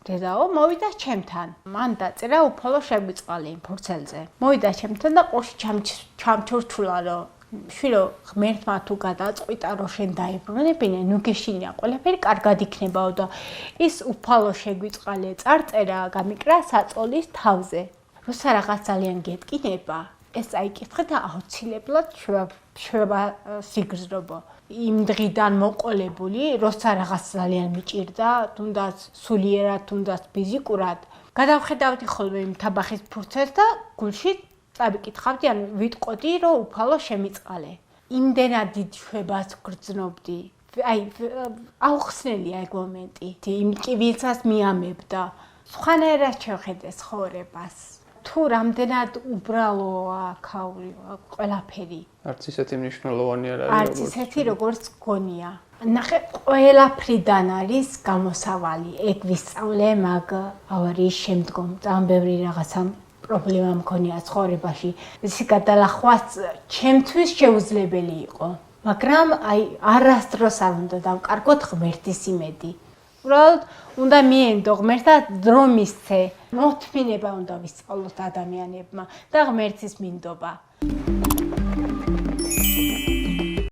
დედაო მოვიდა ჩემთან. მან დაწერა უფალო შეგვიწყალი ფურცელზე. მოვიდა ჩემთან და ყოში ჩამჩურჩულა რომ შვილო ღმერთმა თუ გადაწყვიტა რომ შენ დაიბრუნებინე, ნუ გეშინია ყველაფერი კარგად იქნებაო და ის უფალო შეგვიწყალე წარწერა გამიკრა საწოლის თავზე. როცა რაღაც ძალიან გეტკინება, ეს წაიკითხე და აუცილებლად შევა სიგრძნობო. იმ დღიდან მოყოლებული, როცა რაღაც ძალიან მიჭირდა, თუნდაც სულიერად, თუნდაც ფიზიკურად, გადავხედავდი ხოლმე იმ თაბახის ფურცელს და გულში წავიკითხავდი, ანუ ვიტყოდი, რომ უფალო შემიწყალე. იმდენად დიდ შვებას გრძნობდი. აი, აუხსნელია ეგ მომენტი. იმ კივილსაც მიამებდა. სხვანაირად შევხედე ცხოვრებას. თუ რამდენად უბრალოა ყველაფერი. არც ისეთი მნიშვნელოვანი არ არის. არც ისეთი როგორც გონია. ნახე, ყველაფრიდან არის გამოსავალი. ეგ ვისწავლე მაგ ავარიის შემდგომ. ძალიან ბევრი რაღაცა პრობლემა მქონია ცხოვრებაში. ისი გადალახვაც ჩემთვის შეუძლებელი იყო. მაგრამ აი არასდროს არ უნდა დავკარგოთ ღმერთის იმედი. უბრალოდ უნდა მიენდო ღმერთს და დრო მისცე. მოთმინება უნდა ვისწავლოთ ადამიანებმა და ღმერთის მინდობა.